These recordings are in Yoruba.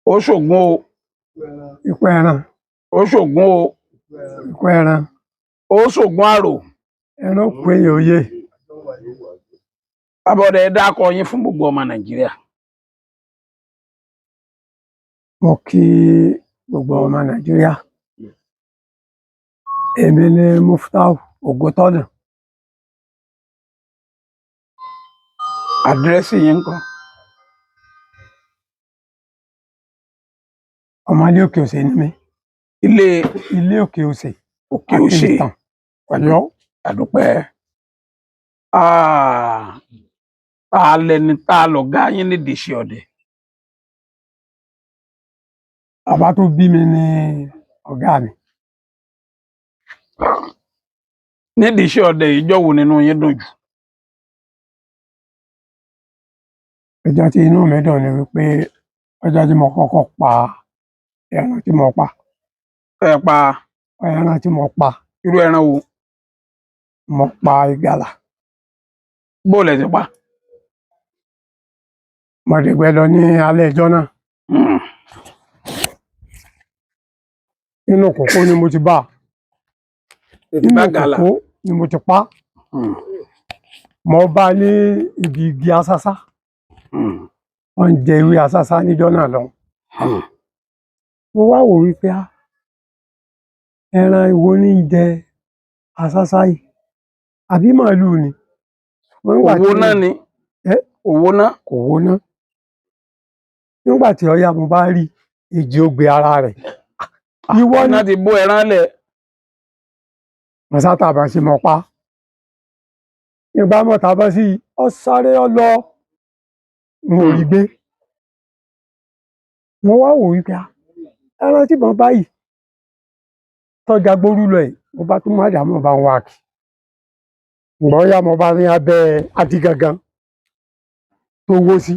ó ṣògùn o, ikú ẹran, ó ṣògùn o, ikú ẹran, ó ṣògùn àrò. ẹran kú èèyàn òye. Abọ́dẹ ẹ dákọ yín fún gbogbo ọmọ Nàìjíríà. Mo kí gbogbo ọmọ Nàìjíríà. Èmi ni Muftau Ògúntọ́nà. Àdírẹ́sì yín ńkọ́? Ọmọ ilé Òkè Òsè ni mí. Ilé Òkè Òsè. Òkè Òsè. Akínìtàn, Ọ̀yọ́. Àdúpẹ́. Alẹ́ni tá a lọ̀gá yín nídìí iṣẹ́ ọdẹ. Bàbá tó bí mi ni ọ̀gá mi. Nídìí iṣẹ́ ọdẹ ìjọ wo nínú yín dùn jù? Ọjọ́ tí inú mi dùn ni wípé ọjọ́ tí mo kọ́kọ́ pa ẹran tí mo pa. Ẹ pa Ẹran tí mo pa, irú ẹran wo? mo pa ìgalà. Bó lẹ ti pa? Mo dẹ̀gbẹ́ lọ ní alẹ́ ẹjọ́ náà. Nínú kòkó ni mo ti bá. Nínú kòkó ni mo ti pa. Mo bá ní ibi igi asásá. Wọ́n jẹ ewé asásá níjọ́ náà lọ. Mo wá wò wípé ẹran ìwo ní jẹ asásá yìí, àbí màálù ni? Òwò náà ni. Òwò náà. Kò wó ná. Nígbà tí ó yá mo bá rí èjì ogbè ara rẹ̀. Ìwọ ni. Náà ti bó ẹran lẹ̀. Mo sátàbà sí mo pa. Nígbà mo tàbá sí ọ sáré ọ lọ. N ò rí gbé. Mo wá wò wípé ẹran tí mo bá yìí tọ́jà gbórú lọ yìí, mo bá tún má dà mọ́ bá ń wá kì. Ǹgbọ́n yá mo bá ní abẹ́ adigangan tó wó sí.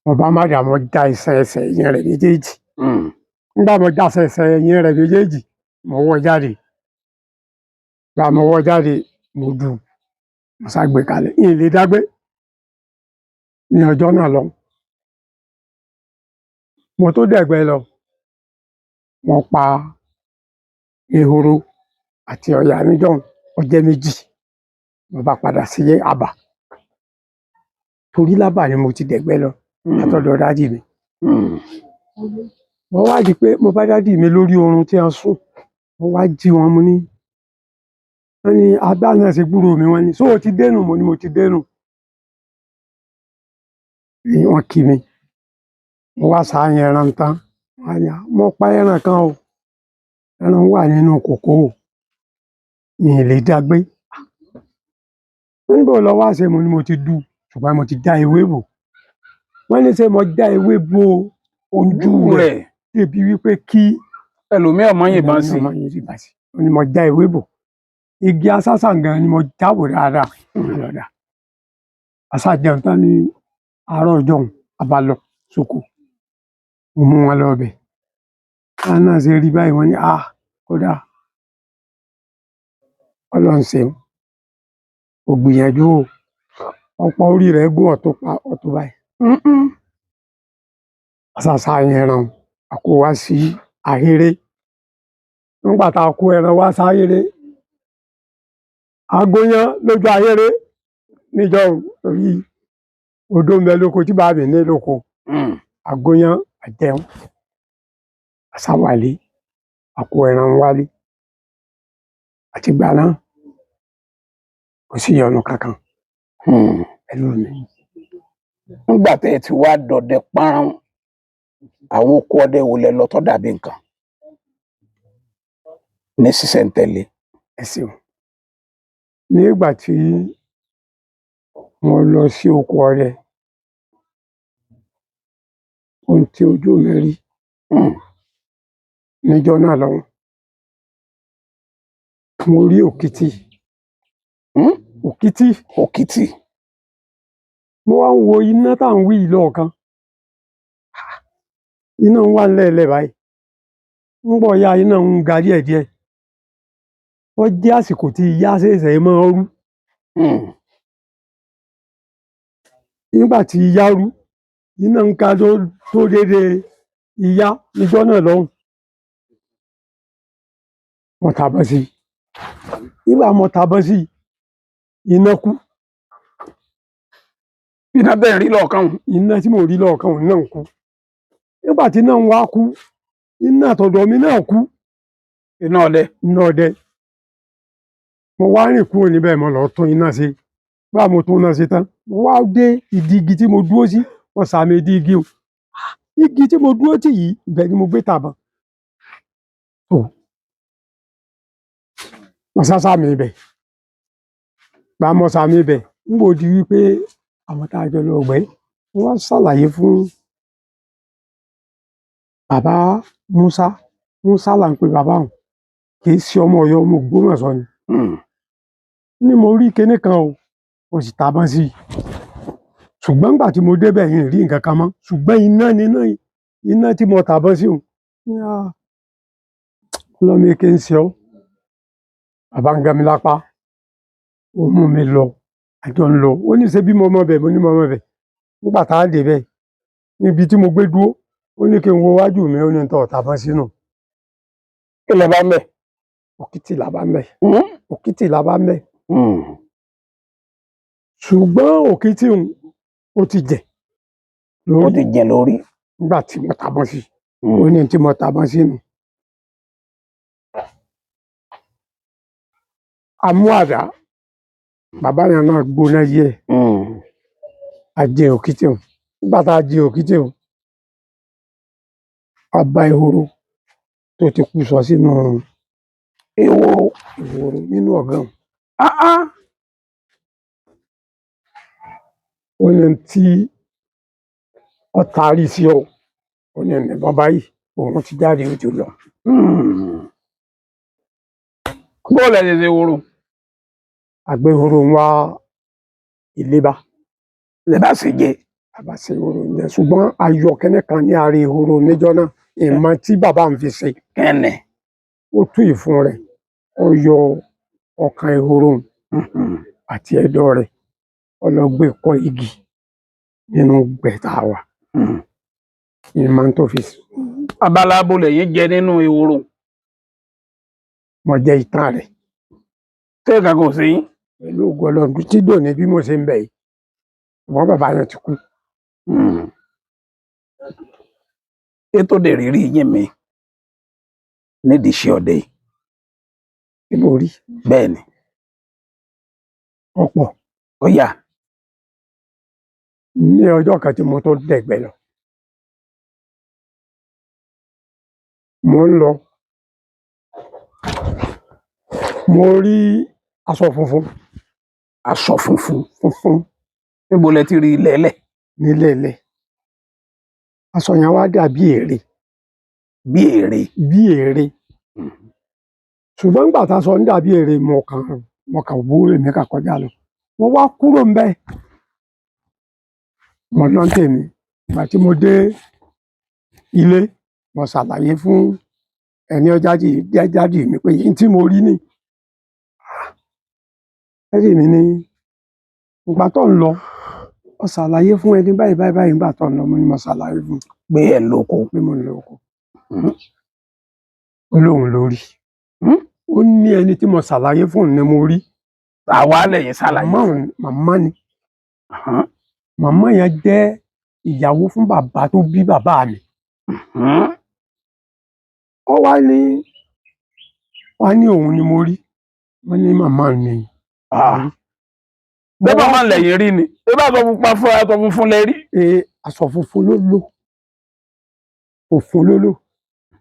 Mo bá má dà mọ́ já ẹsẹ̀ ẹ̀yìn rẹ̀ méjèèjì. Nígbà mo já ẹsẹ̀ ẹ̀yìn rẹ̀ méjèèjì, mo wọ́ jáde. Gbà mo wọ́ jáde, mo dù. Mo sá gbé kalẹ̀. Ìyìn lè dágbé ní ọjọ́ náà lọ. Mo tó dẹ̀gbẹ́ lọ. Mo pa ehoro àti ọ̀yà níjọ́ ọjẹ́ méjì. Mo bá padà sí Abà. Torí l'Ábà ni mo ti dẹ̀gbẹ́ lọ látọ̀dọ̀ dádì mi. Mo wá di pé mo bá dádì mi lórí oorun tí a sùn. Mo wá jí wọn mo ní. Wọ́n ní agbá náà ṣe gbúrò mi, wọ́n ní ṣó o ti dénú? Mo ní mo ti dénú. Wọ́n kí mi. Mo wá ṣàyàn ẹran tán. Wọ́n ní mo pa ẹran kan o. Ẹran wà nínú kòkó o. Ìyìn lè dágbé. Níbo lọ wá ṣe? Mo ní mo ti dù, ṣùgbọ́n mo ti dá ewé bò. Wọ́n ní ṣé mo dá ewé bò ojú rẹ̀ débi wípé kí ẹlòmíì ọmọ yìnbọn sí. Mo ní mo dá ewé bò. Igi asásá gan ni mo jábò dáadáa. Asá jẹun tán ní àárọ̀ ọjọ́ òun, a bá lọ sóko. Mo mú wọn lọ bẹ̀. Àwọn náà ṣe rí báyìí, wọ́n ní kódà Ọlọ́run ṣeun. Ó gbìyànjú o. Ọ̀pọ̀ orí rẹ̀ gún ọ̀tún báyìí. Asásá ẹran a kó wá sí ahéré. Nígbà tá a kó ẹran wá sáyéré, a gúnyán lójú ahéré níjọ́ orí odó ń bẹ lóko tí bàbá mi ní lóko. A gúnyán, a jẹun. A sá wálé, a kó ẹran wálé. Àtìgbà náà kò sí ìyọnu kankan pẹ̀lú mi. Nígbà tẹ́ ẹ ti wá dọdẹ párán, àwọn oko ọdẹ wo lẹ lọ tó dàbí nǹkan ní sísẹ̀ntẹ̀lé? Ẹ ṣeun. Nígbà tí mo lọ sí oko ọdẹ, ohun tí ojú mi rí níjọ́ náà lọ́hùn, mo rí òkìtì. Òkìtì. Mo wá ń wo iná tá à ń wí lọ́ọ̀kan. Iná ń wà ńlẹ̀ẹ́lẹ̀ báyìí. Ń bọ̀ ya iná ń ga díẹ̀díẹ̀. Ó jẹ́ àsìkò tí ìyá ṣẹ̀ṣẹ̀ máa ń rú. Nígbà tí ìyá rú, iná ń ká tó déédéé ìyá níjọ́ náà lọ́hùn. Mo tàbọ̀ sí i. Nígbà mo tàbọ̀ sí i, iná kú. iná bẹ́ẹ̀ rí lọ́ọ̀kan. Iná tí mo rí lọ́ọ̀kan náà ń kú. Nígbà tí iná ń wá kú, iná àtọ̀dọ̀ mi náà kú. Iná ọdẹ. Iná ọdẹ. Mo wá rìn kúrò níbẹ̀, mo lọ tún iná ṣe. Bá mo tún iná ṣe tán, mo wá dé ìdí igi tí mo dúró sí, mo sàmì ìdí igi o. Igi tí mo dúró tì yìí, ibẹ̀ ni mo gbé tàbọn. Mo sá sàmì ibẹ̀. Gba mo sàmì ibẹ̀, nígbà ó di wípé àwọn tá a jọ lọ gbẹ́, wọ́n wá ṣàlàyé fún bàbá Musa. Musa là ń pe bàbá òun, kì í ṣe ọmọ Ọ̀yọ́, ọmọ Ògbómọ̀ṣọ́ ni. Ní mo rí kinní kan o, mo sì tàbọn sí i. Ṣùgbọ́n nígbà tí mo débẹ̀ yìí rí nǹkan kan mọ́. Ṣùgbọ́n iná tí mo tàbọn sí òun, ọlọ́mọ èké ń ṣe ọ́. Bàbá ń gan mi lápá, ó mú mi lọ, àjọ ń lọ. Ó ní ṣé bí mo mọ bẹ̀, mo ní mo mọ bẹ̀. Nígbà tá a dé bẹ̀, níbi tí mo gbé dúró, ó ní kí n wo wájú mi, ó ní n tọ́ tàbọn sínú. Kí lẹ bá ń bẹ̀? Òkìtì là bá ń bẹ̀. Òkìtì là bá ń bẹ̀. Ṣùgbọ́n òkìtì òun, ó ti jẹ̀ lórí. Ó ti jẹ̀ lórí. Nígbà tí mo tàbọn sí, ó ní tí mo tàbọn sínú. Amú àdá, bàbá yẹn náà gbóná yẹ. A jẹ òkìtì òun. Nígbà tá a jẹ òkìtì òun, a bá ehoro tó ti kú sọ sínú ehoro nínú ọ̀gàn. Ó ní tí ọ taari sí ọ, ó ní ẹnìbọn báyìí, òun ti jáde, ó ti lọ. Bọ́ọ̀lù ẹ̀ ṣe ehoro. Àgbẹ̀ ehoro ń wá ìlébà. Lẹ bá sì jẹ. Bàbá ṣe ehoro ń jẹ, ṣùgbọ́n ayọ̀ kẹ́nẹ́ kan ní ara ehoro níjọ́ náà. Ìmọ̀ tí bàbá mi fi ṣe. Kẹ́nẹ̀. Ó tú ìfun rẹ̀, ó yọ ọkàn ehoro àti ẹ̀dọ̀ rẹ̀, ó lọ gbé kọ́ igi nínú gbẹ̀tà wa. Ìmọ̀ tó fi ṣe. Abala abo lẹ̀yin jẹ nínú ehoro. Mo jẹ ìtàn rẹ̀. Ṣé nǹkan kò sí yín? Pẹ̀lú ògo Ọlọ́run tí dòní bí mo ṣe ń bẹ̀ yìí, ṣùgbọ́n bàbá yẹn ti kú. Ètò dè rírí yín mi nídìí iṣẹ́ ọdẹ yìí. Kí ló rí? Bẹ́ẹ̀ ni. Ọ̀pọ̀. Ó yá. Ní ọjọ́ kan tí mo tó dẹ̀gbẹ́ lọ, mo ń lọ, mo rí aṣọ funfun. Aṣọ funfun. Níbo lẹ ti rí lẹ́lẹ̀? Nílẹ̀ẹ́lẹ̀. Aṣọ yẹn wá dàbí ère. Bí ère. Bí ère. Ṣùgbọ́n nígbà tá a sọ ń dàbí ère, mo kàn wú èmi kà kọjá lọ. Mo wá kúrò ńbẹ̀. Mo lọ tèmi. Ìgbà tí mo dé ilé, mo ṣàlàyé fún ẹni jáde mi pé n tí mo rí ni. Ẹ̀rí mi ní ìgbà tó ń lọ, ó ṣàlàyé fún ẹni báyìí ìgbà tó ń lọ, mo ní mo ṣàlàyé fún pé ẹ lóko. pé mo ń lọ oko. Ó lóun lórí. Ó ní ẹni tí mo ṣàlàyé fún ni mo rí. Àwa lẹ̀yin ṣàlàyé fún. Màmá ni. Màmá yẹn jẹ́ ìyàwó fún bàbá tó bí bàbá mi. Ó wá ní òun ni mo rí. Wọ́n ní màmá mi. Bẹ́ẹ̀ màmá lẹ̀yin rí ni. Ẹ bá sọ pupa fún aṣọ funfun lẹ rí. Aṣọ funfun ló lò. Òfun ló lò.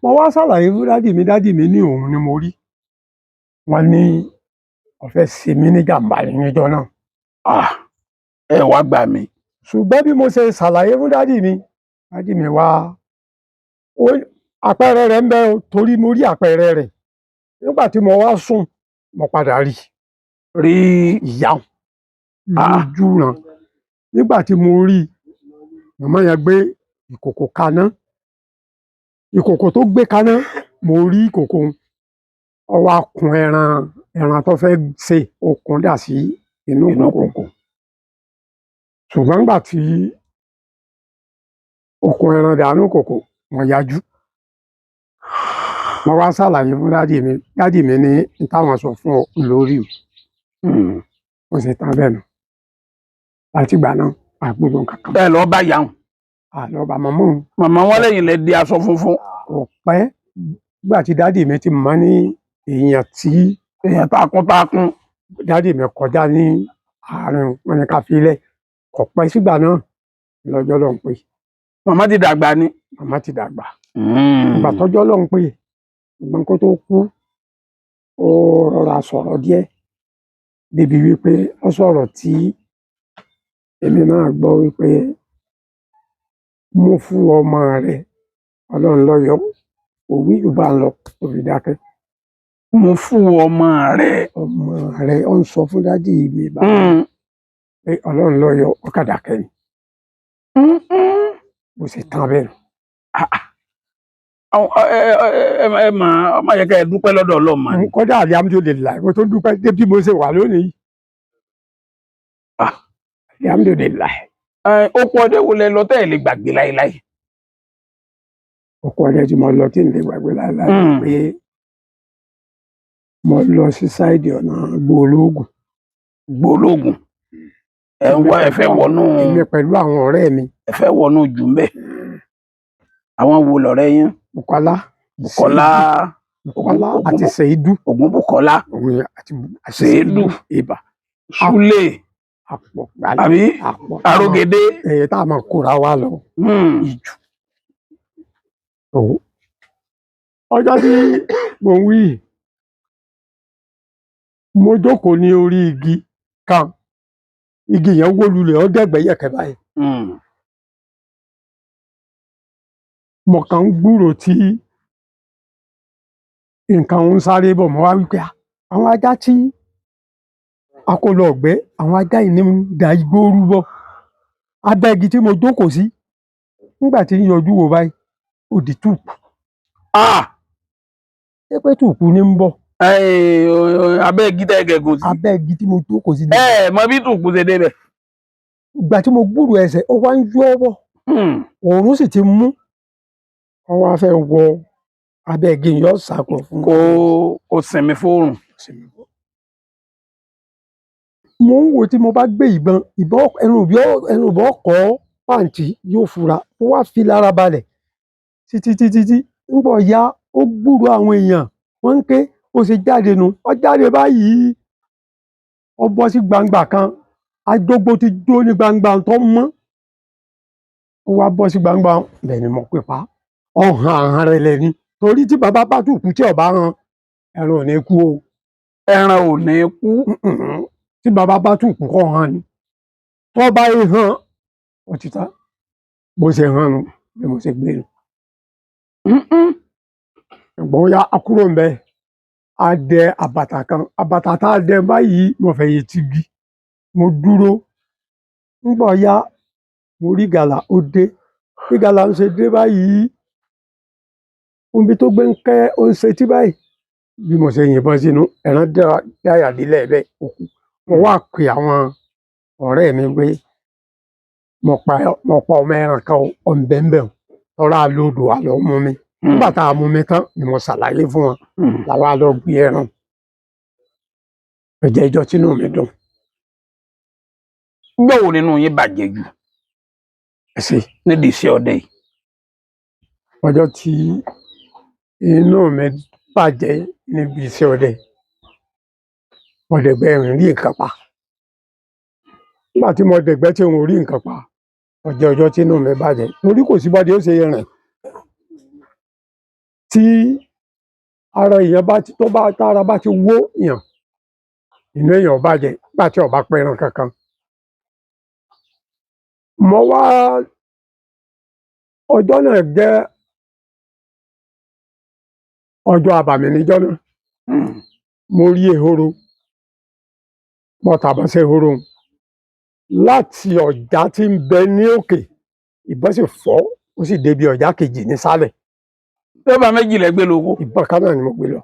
Mo wá ṣàlàyé fún dádì mi ní òun ni mo rí. Wọ́n ní ó fẹ́ ṣe mí ní jàǹbá níjọ́ náà. Ẹ wá gbà mí. Ṣùgbọ́n bí mo ṣe ṣàlàyé fún dádì mi wá, àpẹẹrẹ rẹ̀ ń bẹ torí mo rí àpẹẹrẹ rẹ̀. Nígbà tí mo wá sùn, mo padà rí ìyá lójú ràn. Nígbà tí mo rí, màmá yẹn gbé ìkòkò kaná. Ìkòkò tó gbé kaná, mo rí ìkòkò. Ó wá kun ẹran tó fẹ́ sè, ó kun dà sí inú ìkòkò. Ṣùgbọ́n nígbà tí okùn ẹran dànù kòkò wọ́n yájú. Mo wá ṣàlàyé fún dádì mi ní táwọn sọ fún ọ lórí o. Mo sì tán bẹ́ẹ̀ nù. Láti ìgbà náà àgbòdo kankan. ẹ lọ bá yàhùn. Àlọ́ bá màmá òun. màmá wọn lẹ́yìn lẹ di aṣọ funfun. Kò pẹ́ nígbà tí dádì mi ti mọ̀ ní èèyàn takuntakun. dádì mi kọjá ní àárín wọn ní ká fi lẹ̀. Kò pẹ́ sígbà náà lọ́jọ́ ló ń pè. màmá ti dàgbà ni. Màmá ti dàgbà. Ìgbà tọ́jọ́ ló ń pè ṣùgbọ́n kó tó kú ó rọra sọ̀rọ̀ díẹ̀ débi wípé ó sọ̀rọ̀ tí èmi náà gbọ́ wípé mú fún ọmọ rẹ Ọlọ́run ló yọ òwí jù bá ń lọ tó fi dákẹ́. mú fún ọmọ rẹ. Ọmọ rẹ ó ń sọ fún dádì mi bá pé Ọlọ́run ló yọ ó kà dákẹ́ ni. Mo sì tán bẹ́ẹ̀ nù. ẹ máa yẹ ká ẹ dúpẹ́ lọ́dọ̀ Ọlọ́run mà ní. Kọ́dà alhamdulillah mo tó dúpẹ́ débi mo ṣe wà lónìí. Alhamdulillah. ó pọ̀ ọdẹ wo lẹ lọ tẹ́ ẹ lè gbàgbé láéláé. Ọkọ ọdẹ tí mo lọ tí n lè gbàgbé láéláé pé mo lọ sí sáìdì ọ̀nà Gbólógùn. Gbólógùn. ẹ fẹ́ wọnú. Èmi pẹ̀lú àwọn ọ̀rẹ́ mi. ẹ fẹ́ wọnú jù mbẹ. àwọn wo lọ̀rẹ́ yín. Bùkọ́lá àti Sèédú. Ògún Bùkọ́lá. Àti Sèédú. Ibà. Súlè. Àpọ̀ àbí Arógedé. Èyí tá a máa kóra wa lọ. Ìjù. Ọjọ́ tí mo wí mo jókòó ní orí igi kan. Igi yẹn wó lulẹ̀ ó dẹ̀gbẹ́ yẹ̀kẹ́ báyìí. Mo kàn ń gbúrò tí nǹkan ń sáré bọ̀ mọ́ wá wípé àwọn ajá tí a kó lọ ọ̀gbẹ́ àwọn ajá yìí ní da igbó rú bọ̀. Abẹ́ igi tí mo jókòó sí nígbà tí ń yọjú wò báyìí ó di túùpù. Ṣé pé túùpù ní ń bọ̀? Abẹ́ igi tẹ́ gẹ̀gùn sí. Abẹ́ igi tí mo jókòó sí. Mọ bí túùpù ṣe débẹ̀. Ìgbà tí mo gbúrò ẹsẹ̀ ó wá ń yọ bọ̀. Òòrùn sì ti mú. Wọ́n wá fẹ́ wọ abẹ́ igi yọ sàkó fún. Kò sinmi fóòrùn. Mo ń wo tí mo bá gbé ẹnu ìbọn ọkọ̀ pàǹtí yóò fura. Mo wá fi lára balẹ̀ títí ń bọ̀ ya ó gbúrò àwọn èèyàn wọ́n ń ké ó ṣe jáde nu. Ó jáde báyìí ó bọ́ sí gbangba kan. Ajógbó ti jó ní gbangba tó mọ́. Ó wá bọ́ sí gbangba bẹ́ẹ̀ ni mo pè pa. Ọ̀hàn rẹ̀ lẹ́ni torí tí bàbá bá tún kú tí ọba hàn ẹran ò ní kú o. Ẹran ò ní kú. Tí bàbá bá tún kú kọ́ hàn ni. Tó bá yé hàn ó ti ta. Bó ṣe hàn nu bí mo ṣe gbé nu. Ẹ̀gbọ́n ya akúrò ń bẹ. A dẹ àbàtà kan. Àbàtà tá a dẹ báyìí mo fẹ́ yé ti gi. Mo dúró. Ń bọ̀ ya mo rí gàlà ó dé. Bí gàlà ń ṣe dé báyìí. Omi tó gbé ń kẹ́ ó ń ṣe tí báyìí. Bí mo ṣe yìnbọn sínú ẹran dáyà dílẹ̀ bẹ́ẹ̀ òkú. Mo wá pe àwọn ọ̀rẹ́ mi pé mo pa ọmọ ẹran kan ọ̀nbẹ̀ńbẹ̀ tọ́ra lódò àlọ́ mú mi. Nígbà tá a mú mi tán ni mo ṣàlàyé fún wọn. Làwa lọ gbé ẹran. Ẹ̀jẹ̀ ìjọ tínú mi dùn. Gbọ́wọ́ nínú yín bàjẹ́ jù. Nídìí iṣẹ́ ọdẹ yìí. Ọjọ́ tí inú mi bàjẹ́ níbi iṣẹ́ ọdẹ mo dẹ̀gbẹ́ rí nǹkan pa. Nígbà tí mo dẹ̀gbẹ́ tí n ò rí nǹkan pa ọjọ́ tí inú mi bàjẹ́ torí kò sí bọ́dé ó ṣe rìn tí ara èèyàn tára bá ti wó yàn inú èèyàn bàjẹ́ nígbà tí ọba pẹran kankan. Mo wá ọjọ́ náà jẹ́ ọjọ́ àbàmì níjọ́ náà. Mo rí ehoro. Mo tàbọ̀ sí ehoro láti ọ̀já tí ń bẹ ní òkè ìbọn sì fọ́ ó sì débi ọ̀já kejì nísàlẹ̀. Bẹ́ẹ̀ méjì lẹ gbé lóko. Ìbọn kan náà ni mo gbé lọ.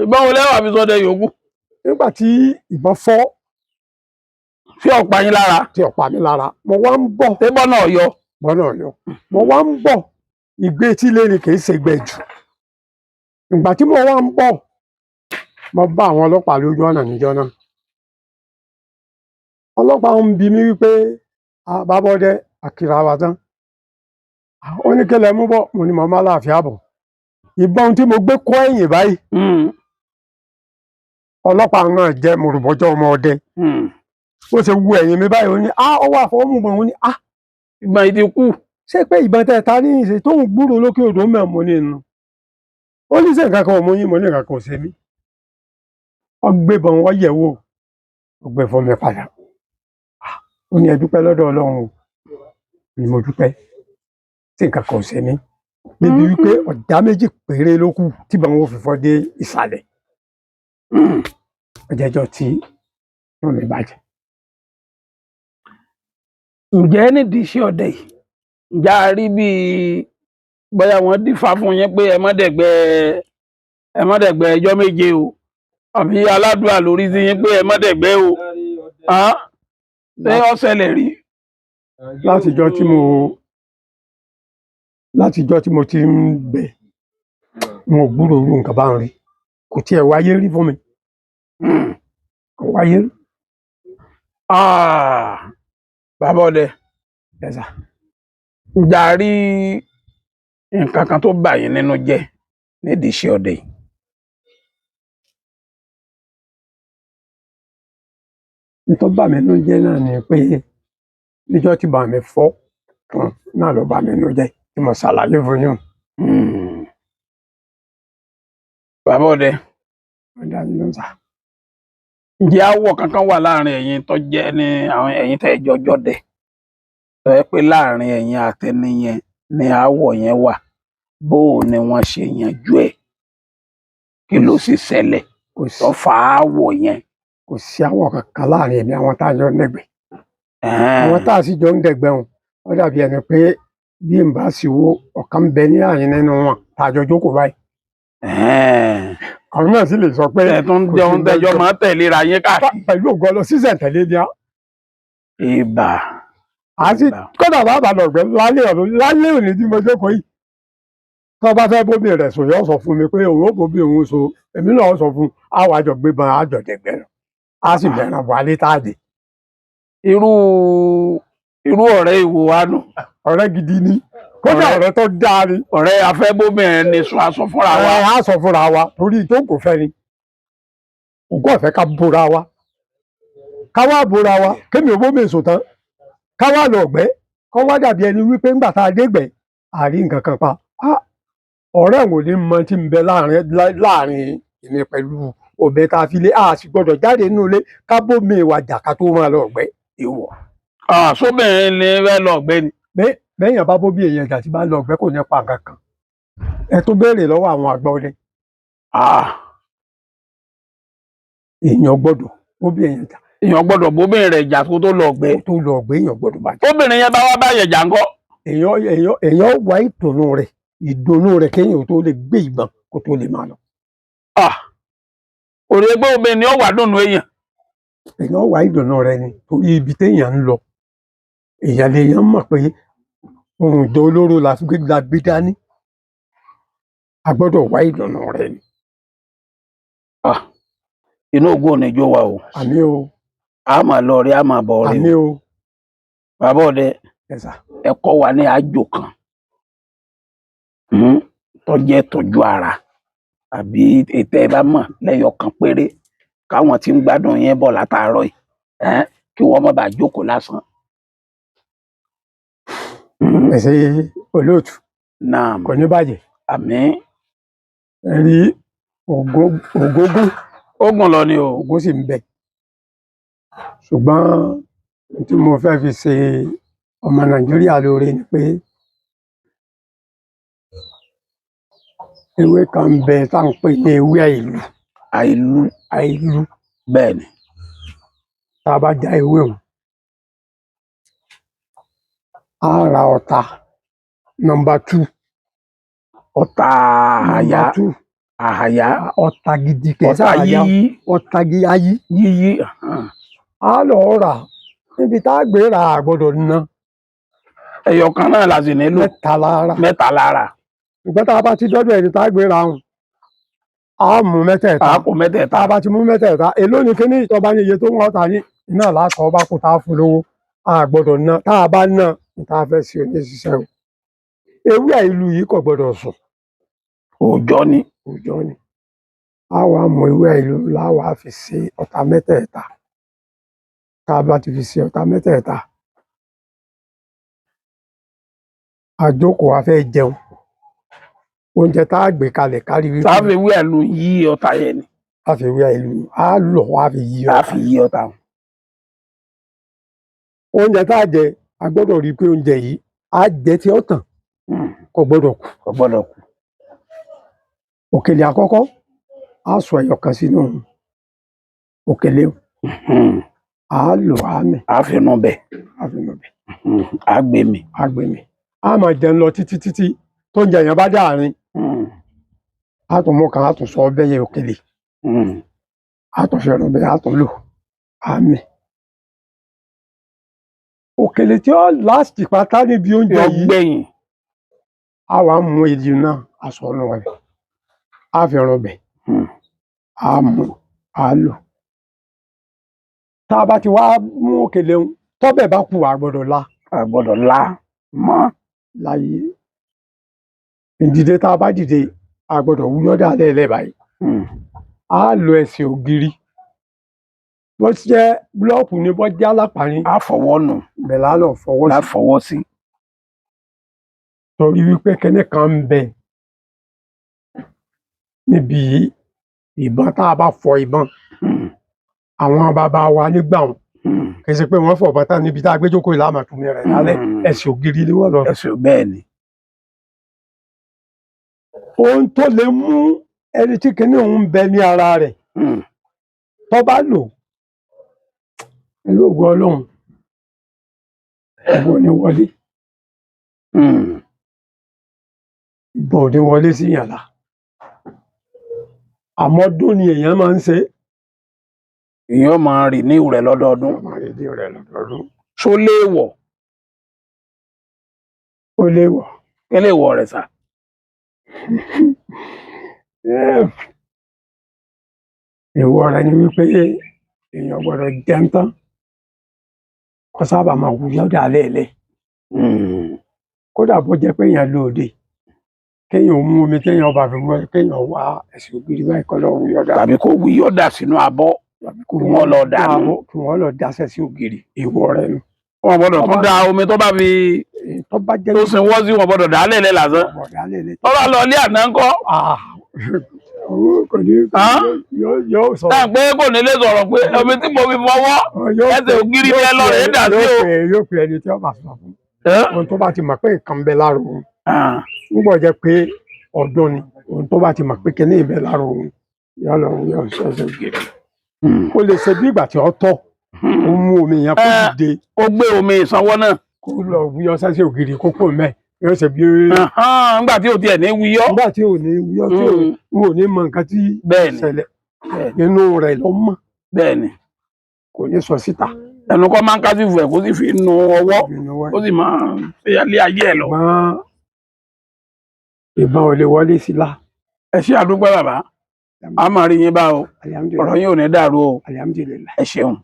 Ìbọn wo lẹ́wà fi sọdẹ yòókù. Nígbà tí ìbọn fọ́. Tí ó pa yín lára. Tí ó pa mí lára. Mo wá ń bọ̀. Tébọ́ náà yọ. bọ́nà Ọ̀yọ́ mo wá ń bọ̀ ìgbé tílé ni kì í ṣe gbẹ jù ìgbà tí mo wá ń bọ̀ mo bá àwọn ọlọ́pàá lójú ọ̀nà níjọ́ náà ọlọ́pàá ń bi mí wípé Babọ́dé àkìrà wa tán ó ní kí lẹ mú bọ̀ mo ní mo má láàfin àbọ̀ ìbọn tí mo gbé kọ́ ẹ̀yìn báyìí ọlọ́pàá náà jẹ́ mòrùbọ́jọ́ ọmọ ọdẹ ó ṣe wu ẹ̀yìn mi báyìí ó ní ọwọ́ àfọwọ́mùbọn ó ní ìgbà ìdí kù ṣé pé ìbọn tẹ ta ní ìṣe tóun gbúrò lókè odò mẹ́mọ́ ní inú ó ní ṣe nǹkan kan ọmọ yín mo ní nǹkan kan ò ṣe mí ọgbẹ́bọn wọ́n yẹ̀ wò ọgbẹ́ fún mi padà ó ní ẹ dúpẹ́ lọ́dọ̀ Ọlọ́run o ni mo dúpẹ́ tí nǹkan kan ò ṣe mí níbi wípé ọ̀dà méjì péré ló kù tí bàbá wọn fi fọ́ dé ìsàlẹ̀ ọjọ́jọ́ tí wọ́n mi bàjẹ́. ǹjẹ́ nídìí iṣẹ́ ọdẹ yìí ǹjẹ́ a rí bíi bóyá wọ́n dífá fún yín pé ẹ má dẹ̀gbẹ́ ẹjọ́ méje o àbí aládùúrà lórí sí yín pé ẹ má dẹ̀gbẹ́ o ṣé ó ṣẹlẹ̀ rí. látijọ́ tí mo ti ń bẹ̀ wọn ò gbúròó irú nǹkan bá ń rí kò tiẹ̀ wáyé rí fún mi kò wáyé rí. Babọ́dé ǹjẹ́ a rí nǹkan kan tó bà yín nínú jẹ́ nídìí iṣẹ́ ọdẹ yìí. nítorí bà mí nínú jẹ́ náà ni pé níjọ́ tí bà mí fọ́ náà ló bà mí nínú jẹ́ tí mo ṣàlàyé fún yín. Babọ́dé ǹjẹ́ aáwọ̀ kankan wà láàrin ẹ̀yin tó jẹ́ ní àwọn ẹ̀yin tẹ́ jọ jọdẹ tó yẹ pé láàrin ẹ̀yin àtẹni yẹn ni aáwọ̀ yẹn wà bó ni wọ́n ṣe yanjú ẹ̀ kí ló sì ṣẹlẹ̀ tó fa aáwọ̀ yẹn. kò sí aáwọ̀ kankan láàrin èmi àwọn tá a jọ ń dẹ̀gbẹ́ àwọn tá a sì jọ ń dẹ̀gbẹ́ wọn ó dàbí ẹni pé bí n bá sì wo ọ̀kan bẹ ní àyín nínú wọn tá a jọ jókòó báyìí. àwọn náà sì lè sọ pé ẹ tún jẹun tẹjọ máa tẹ̀léra yín káàkiri. pẹ̀lú ògo lọ sísẹ̀ntẹ̀lé ni á. ìbà. àti kódà bàbá lọ̀gbẹ́ lálẹ́ òní tí mo jókòó yìí tó bá fẹ́ bóbi rẹ̀ sùn yóò sọ fún mi pé òun ó bóbi òun so èmi náà sọ fún àwọn àjọ gbébọn àjọ dẹ̀gbẹ́ rẹ̀ á sì bẹ̀rẹ̀ wálé táàdì. irú ọ̀rẹ́ ìwò wa nù. ọ̀rẹ́ gidi ni kódà ọ̀rẹ́ tó dáa ni. ọ̀rẹ́ afẹ́bóbìnrin ni sùn aṣọ fúnra wa. á sọ fúnra wa torí tó kò fẹ́ ni ògùn ọ̀fẹ́ ká bóra wa ká wá bóra wa kémi ò bómi èso tán ká wá lọ ọ̀gbẹ́ kọ́ wá dàbí ẹni wípé ńgbà tá a dégbẹ́ àrí nǹkan kan pa ọ̀rẹ́ àwọn òní mọ tí ń bẹ láàrin èmi pẹ̀lú ọ̀bẹ tá a fi lé a sì gbọ́dọ̀ jáde nínú ilé ká bómi ìwà jà ká tó máa lọ ọ̀gbẹ́ ìwọ̀. sóbìnrin ni fẹ́ lọ ọ̀gbẹ́ ni. bẹ́ẹ̀yàn bá bóbi èèyàn jà tí bá lọ ọ̀gbẹ́ kò ní pa nǹkan kan ẹ tó béèrè lọ́wọ́ àwọn àgbà ọdẹ. èèyàn gbọ́dọ̀ bóbi èèyàn jà. èèyàn gbọ́dọ̀ bóbìnrin rẹ̀ jà kó tó lọ ọ̀gbẹ́. tó lọ ọ̀gbẹ́ èèyàn gbọ́dọ̀ bá jà. obìnrin yẹn bá wá bá yẹn jà ńkọ́. èèyàn wá ìdùnnú rẹ̀ kéèyàn tó lè gbé ìbọn kó tó lè máa lọ. òrè ẹgbẹ́ obìnrin ni ó wà dùnnú èèyàn. èèyàn wá ìdùnnú rẹ̀ ni torí ibi téèyàn ń lọ èèyàn lèèyàn mọ̀ pé ohun ìjọ olóró la gbé dání a gbọ́dọ̀ wá ìdùnnú rẹ̀ ni. inú ògùn ò ní jó wa o. àmì o. a máa lọ rí a máa bọ̀ rí o. àmì o. Babọ́dé ẹ kọ́ wa ní àjò kan tó jẹ́ tọ́jú ara àbí ètò ẹ bá mọ̀ lẹ́yọ kan péré káwọn tí ń gbádùn yẹn bọ̀ látàárọ̀ yìí kí wọ́n má bàa jókòó lásán. ẹ ṣe olóòtú kò ní bàjẹ́. àmín. ẹ rí ògógún ogun lọ ni o. ògún sì ń bẹ ṣùgbọ́n tí mo fẹ́ fi ṣe ọmọ Nàìjíríà lóore ni pé ewé kan ń bẹ tá à ń pè ní ewé àìlú. bẹ́ẹ̀ ni. tá a bá já ewé òun á ra ọ̀tá nọ́mbà 2. ọ̀tá àhàyà. ọ̀tá gidi kẹsà àyà ọ̀tá yíyí. á lọ rà níbi tá a gbé ra àgbọ́dọ̀ ná ẹyọ kan náà la sì nílò mẹ́ta lára. ṣùgbọ́n tá a bá ti dọ́dọ̀ ẹni tá a gbéra hùn a mú mẹ́tẹ̀ẹ̀ta. a kò mẹ́tẹ̀ẹ̀ta. tá a bá ti mú mẹ́tẹ̀ẹ̀ta èló ni kíní ìtọ́ba ní iye tó ń wọ́n ta ní iná látọ̀ ọba kò tá a fún lówó a gbọ́dọ̀ ná tá a bá ná tá a fẹ́ ṣe oníṣiṣẹ́ o. ewé àìlú yìí kò gbọ́dọ̀ sùn. òòjọ́ ni. òòjọ́ ni. a wá mú ewé àìlú láwa fi ṣe ọ̀tá mẹ́tẹ̀ẹ̀ta. tá a bá ti fi ṣe ọ̀tá mẹ́tẹ̀ẹ̀ta a jókòó a fẹ́ jẹun oúnjẹ tá a gbé kalẹ̀ kárí wípé. tá a fi ewé àìlú yí ọ̀tá yẹn ni. a fi ewé àìlú a lọ wá fi yí ọ̀tá. a fi yí ọ̀tá. oúnjẹ tá a jẹ a gbọ́dọ̀ rí i pé oúnjẹ yìí a jẹ tí ó tàn kò gbọ́dọ̀ kù. kò gbọ́dọ̀ kù. òkèlè àkọ́kọ́ a sọ ẹyọ kan sínú òkèlè a lò á mì. a fi nù bẹ. a fi nù bẹ. a gbé mi. a gbé mi. a máa jẹun lọ títí títí tó ń jẹ yẹn bá dáàrin a tún mú kan a tún sọ ọbẹ̀ yẹn òkèlè a tún fi ọ̀nà bẹ́ẹ̀ a tún lò á mì. òkèlè tí ó láti pátá níbi oúnjẹ yìí gbẹ̀yìn a wá mú èdè náà a sọ ọ̀nà rẹ̀ a fi ọ̀nà bẹ̀ a mú a lò. tá a bá ti wá mú òkèlè ń tọ́bẹ̀ bá kù a gbọ́dọ̀ la. a gbọ́dọ̀ la mọ́ láyé ìdìde tá a bá dìde a gbọ́dọ̀ wúyọ́ dálẹ̀ lẹ́ báyìí a lo ẹsẹ̀ ògiri bó jẹ́ búlọ́ọ̀kù ni bó jẹ́ alápàárín a fọwọ́ nù bẹ́ẹ̀ lálọ́ fọwọ́ sí. torí wípé kẹ́ní kan ń bẹ níbi ìbọn tá a bá fọ ìbọn àwọn bàbá wa nígbà wọn kì í ṣe pé wọ́n fọ bàtà níbi tá a gbé jókòó ìlànà àtúnmí rẹ̀ lálẹ́ ẹsẹ̀ ògiri ni wọ́n lọ. ẹsẹ̀ bẹ́ẹ̀ ni. ohun tó lè mú ẹni tí kinní òun bẹ ní ara rẹ̀ tó bá lò pẹ̀lú ògùn Ọlọ́run ìbọn ò ní wọlé ìbọn ò ní wọlé sí yàrá àmọ́ ọdún ni èèyàn máa ń ṣe. èèyàn máa rìn ní ìrẹ̀ lọ́dọọdún. ṣó léèwọ̀. ó léèwọ̀. kí léèwọ̀ rẹ̀ sà. èèwọ̀ rẹ̀ ni wípé èèyàn gbọ́dọ̀ jẹun tán kó sábà máa wù yọ̀dà lẹ́ẹ̀lẹ́. kódà bó jẹ́ pé èèyàn lóde kéèyàn mú omi kéèyàn bá fi wọ́n kéèyàn wá ẹ̀sìn ògiri báyìí kọ́ lọ wù yọ̀dà. tàbí kó wù yọ̀dà sínú abọ́ kí wọ́n lọ dànù. kí wọ́n lọ daṣẹ́ sí ògiri èèwọ̀ rẹ̀ nù. wọn gbọ́dọ̀ tún da omi tó bá fi tó sin wọ́ sí wọn gbọ́dọ̀ dà á lẹ́lẹ́ lásán. tó bá lọ ilé àná ńkọ́. kò ní yóò sọ. táà pé kò ní lè sọ̀rọ̀ pé omi tí mo fi fọwọ́ ẹsẹ̀ ògiri ni ẹ lọ rẹ̀ dà sí o. yóò pè ẹni tí wọ́n bá sọ fún ohun tó bá ti mọ̀ pé nǹkan bẹ lára òun nígbà jẹ́ pé ọdún ni ohun tó bá ti mọ̀ pé kíní ìbẹ lára òun yóò lọ yóò ṣẹṣẹ ògiri. ó lè ṣe bí ìgbà tí ó tọ̀ ó mú omi yẹn kó dìde. ó gbé omi ìsanwó náà. kó lọ wíyọ ṣẹṣẹ ògiri kó pò mẹ yóò ṣe bí. nígbà tí ò tiẹ̀ ní wíyọ́. nígbà tí ò ní wíyọ́ tí ò ní mọ nǹkan tí ṣẹlẹ̀ inú rẹ̀ ló mọ̀. bẹ́ẹ̀ni. kò ní sọ síta. ẹnu kọ́ máa ń kájú fún ẹ kó sì fi nu ọwọ́ ó sì máa ṣe alẹ́ ayé ẹ lọ. ìbọn ò lè wọlé sí la. ẹ ṣé àdúgbò bàbá a máa rí yín bá o ọ̀rọ̀ yín ò ní dàrú o ẹ ṣeun.